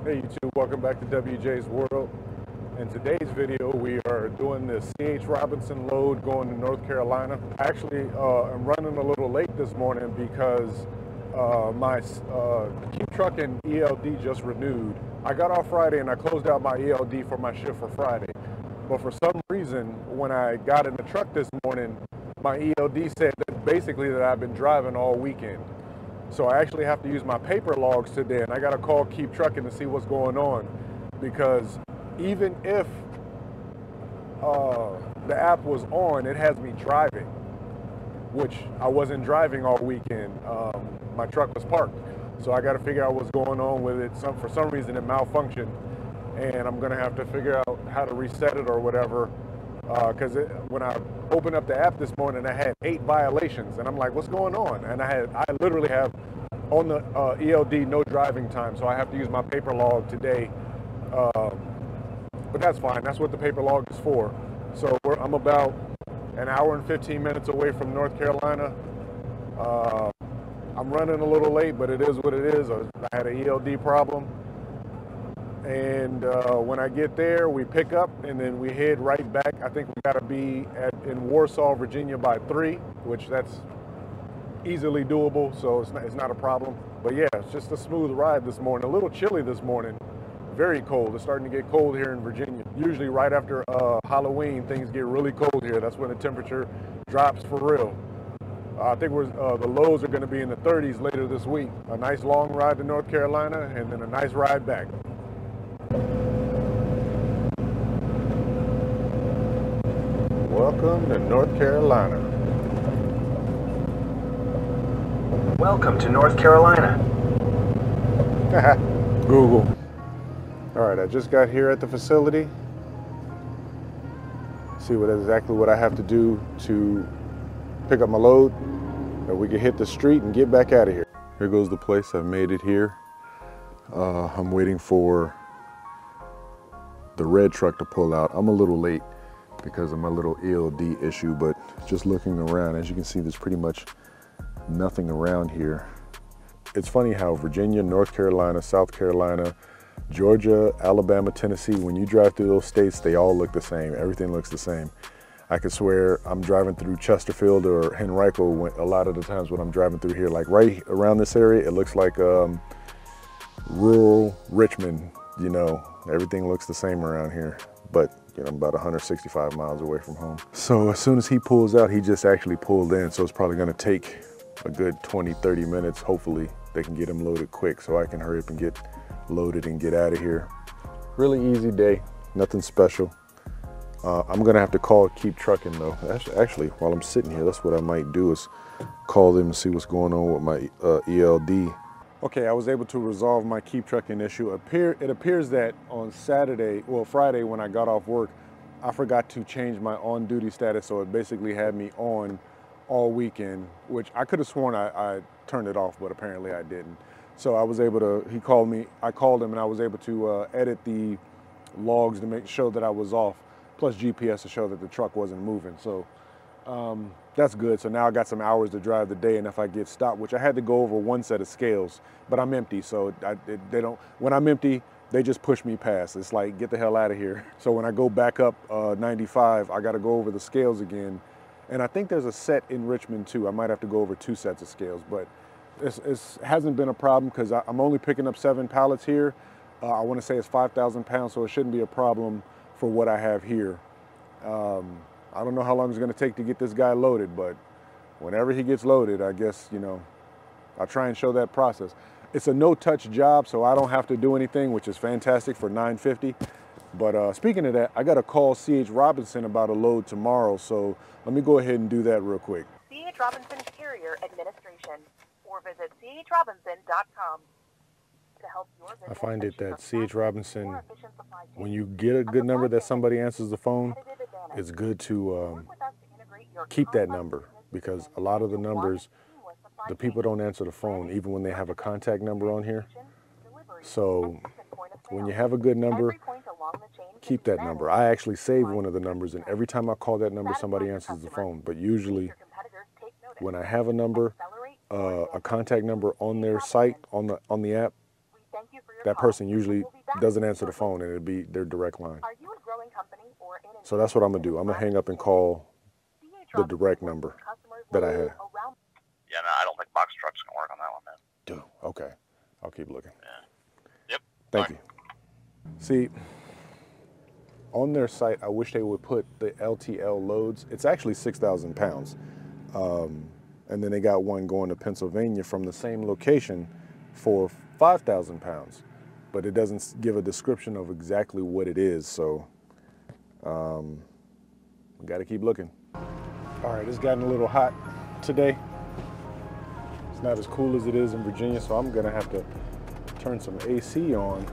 Hey YouTube, welcome back to WJ's World. In today's video, we are doing this C.H. Robinson load going to North Carolina. Actually, I'm running a little late this morning because my Keep Trucking ELD just renewed. I got off Friday and I closed out my ELD for my shift for Friday. But for some reason, when I got in the truck this morning, my ELD said that basically that I've been driving all weekend. So I actually have to use my paper logs today, and I got to call Keep Trucking to see what's going on, because even if the app was on, it has me driving, which I wasn't driving all weekend. My truck was parked, so I got to figure out what's going on with it. For some reason it malfunctioned, and I'm gonna have to figure out how to reset it or whatever. Because when I opened up the app this morning, I had 8 violations, and I'm like, what's going on? And I literally have on the ELD no driving time, so I have to use my paper log today. But that's fine. That's what the paper log is for. So I'm about an hour and 15 minutes away from North Carolina. I'm running a little late, but it is what it is. I had an ELD problem. And when I get there, we pick up and then we head right back. I think we got to be in Warsaw, Virginia by 3, which that's easily doable, so it's not a problem. But yeah, it's just a smooth ride this morning. A little chilly this morning, very cold. It's starting to get cold here in Virginia. Usually right after Halloween, things get really cold here. That's when the temperature drops for real. I think the lows are going to be in the 30s later this week. A nice long ride to North Carolina and then a nice ride back. Welcome to North Carolina. Welcome to North Carolina. Google. All right, I just got here at the facility. See exactly what I have to do to pick up my load, and we can hit the street and get back out of here. Here goes the place. I've made it here. I'm waiting for the red truck to pull out. I'm a little late because of my little ELD issue, but just looking around, as you can see, there's pretty much nothing around here. It's funny how Virginia, North Carolina, South Carolina, Georgia, Alabama, Tennessee, when you drive through those states, they all look the same. Everything looks the same. I could swear I'm driving through Chesterfield or Henrico a lot of the times when I'm driving through here. Like right around this area, it looks like rural Richmond, you know. Everything looks the same around here, but you know, I'm about 165 miles away from home. So as soon as he pulls out, he just actually pulled in, so it's probably gonna take a good 20, 30 minutes. Hopefully they can get him loaded quick so I can hurry up and get loaded and get out of here. Really easy day, nothing special. I'm gonna have to call Keep Trucking though. Actually, while I'm sitting here, that's what I might do, is call them and see what's going on with my ELD. Okay, I was able to resolve my Keep Trucking issue. It appears that on Friday when I got off work, I forgot to change my on-duty status, so it basically had me on all weekend, which I could have sworn I turned it off, but apparently I didn't. So I was able to, he called me, I called him, and I was able to edit the logs to show that I was off, plus GPS to show that the truck wasn't moving. So that's good. So now I got some hours to drive the day, and if I get stopped, which I had to go over one set of scales, but I'm empty, so when I'm empty, they just push me past. It's like, get the hell out of here. So when I go back up 95, I got to go over the scales again. And I think there's a set in Richmond too. I might have to go over 2 sets of scales, but it hasn't been a problem because I'm only picking up 7 pallets here. I want to say it's 5,000 pounds, so it shouldn't be a problem for what I have here. I don't know how long it's going to take to get this guy loaded, but whenever he gets loaded, I guess, you know, I'll try and show that process. It's a no-touch job, so I don't have to do anything, which is fantastic for $9.50. But speaking of that, I got to call C.H. Robinson about a load tomorrow, so let me go ahead and do that real quick. C.H. Robinson Carrier Administration, or visit chrobinson.com. I find it that C.H. Robinson, when you get a good number that somebody answers the phone, it's good to keep that number, because a lot of the numbers, the people don't answer the phone, even when they have a contact number on here. So when you have a good number, keep that number. I actually saved one of the numbers, and every time I call that number, somebody answers the phone. But usually when I have a number, a contact number on their site, on the app, that person usually doesn't answer the phone, and it'd be their direct line. Are you a growing company or in So that's what I'm gonna do. I'm gonna hang up and call the direct number that I had. Yeah, no, I don't think box truck's gonna work on that one, man. Dude, okay. I'll keep looking. Yeah. Yep. Thank you. See, on their site, I wish they would put the LTL loads. It's actually 6,000 pounds. And then they got one going to Pennsylvania from the same location for 5,000 pounds. But it doesn't give a description of exactly what it is. So we got to keep looking. All right, it's gotten a little hot today. It's not as cool as it is in Virginia, so I'm gonna have to turn some AC on.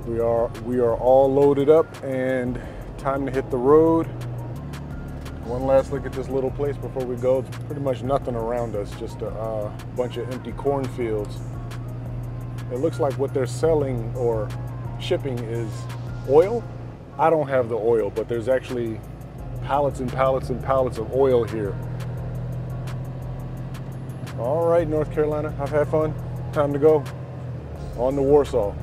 We are all loaded up and time to hit the road. One last look at this little place before we go. It's pretty much nothing around us, just a bunch of empty cornfields. It looks like what they're selling or shipping is oil. I don't have the oil, but there's actually pallets and pallets and pallets of oil here. All right, North Carolina, I've had fun. Time to go on to Warsaw.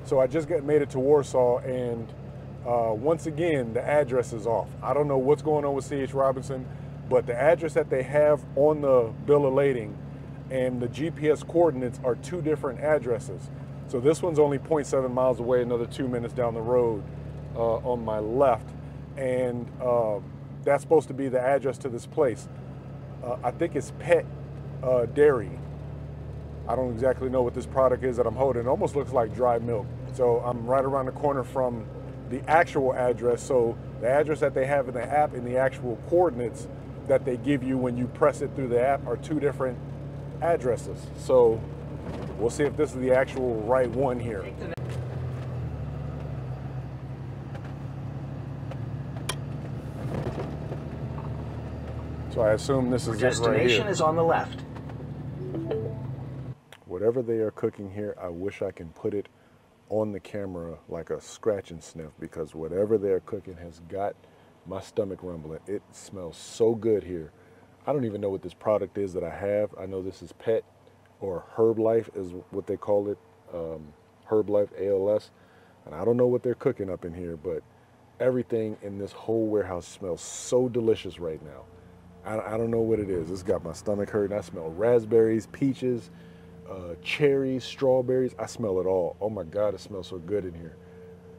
So I just made it to Warsaw, and once again, the address is off. I don't know what's going on with C.H. Robinson, but the address that they have on the bill of lading and the GPS coordinates are two different addresses. So this one's only 0.7 miles away, another 2 minutes down the road on my left. And that's supposed to be the address to this place. I think it's Pet Dairy. I don't exactly know what this product is that I'm holding. It almost looks like dry milk. So I'm right around the corner from the actual address. So the address that they have in the app and the actual coordinates that they give you when you press it through the app are two different addresses. So we'll see if this is the actual right one here. So I assume this is it right here. Destination is on the left. Whatever they are cooking here, I wish I can put it on the camera like a scratch and sniff, because whatever they're cooking has got my stomach rumbling. It smells so good here. I don't even know what this product is that I have. I know this is Pet or Herb Life is what they call it, Herb Life ALS. And I don't know what they're cooking up in here, but everything in this whole warehouse smells so delicious right now. I don't know what it is. It's got my stomach hurting. I smell raspberries, peaches, cherries, strawberries. I smell it all. Oh my God, it smells so good in here.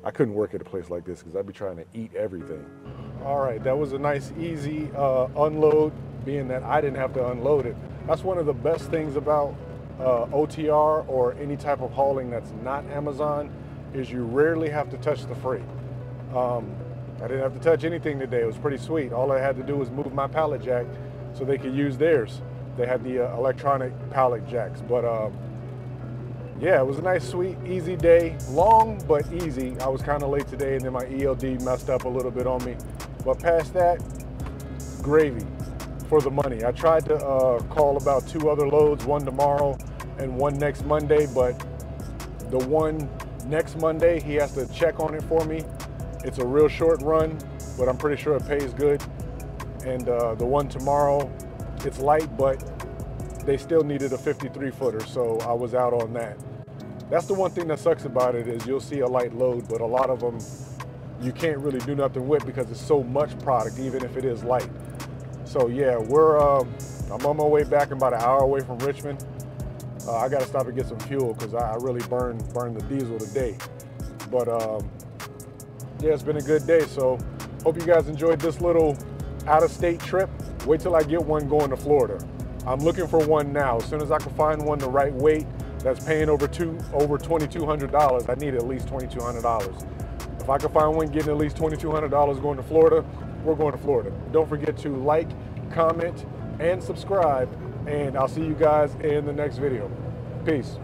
I couldn't work at a place like this because I'd be trying to eat everything. All right, that was a nice, easy unload, being that I didn't have to unload it. That's one of the best things about OTR or any type of hauling that's not Amazon, is you rarely have to touch the freight. I didn't have to touch anything today. It was pretty sweet. All I had to do was move my pallet jack so they could use theirs. They had the electronic pallet jacks. But yeah, it was a nice, sweet, easy day. Long, but easy. I was kind of late today, and then my ELD messed up a little bit on me. But past that, gravy for the money. I tried to call about 2 other loads, one tomorrow and one next Monday, but the one next Monday, he has to check on it for me. It's a real short run, but I'm pretty sure it pays good. And the one tomorrow, it's light, but they still needed a 53-footer, so I was out on that. That's the one thing that sucks about it, is you'll see a light load, but a lot of them you can't really do nothing with because it's so much product, even if it is light. So yeah, I'm on my way back. I'm about an hour away from Richmond. I got to stop and get some fuel because I really burned the diesel today. But yeah, it's been a good day. So hope you guys enjoyed this little out-of-state trip. Wait till I get one going to Florida. I'm looking for one now. As soon as I can find one the right weight that's paying over $2,200, I need at least $2,200. If I can find one getting at least $2,200 going to Florida, we're going to Florida. Don't forget to like, comment, and subscribe, and I'll see you guys in the next video. Peace.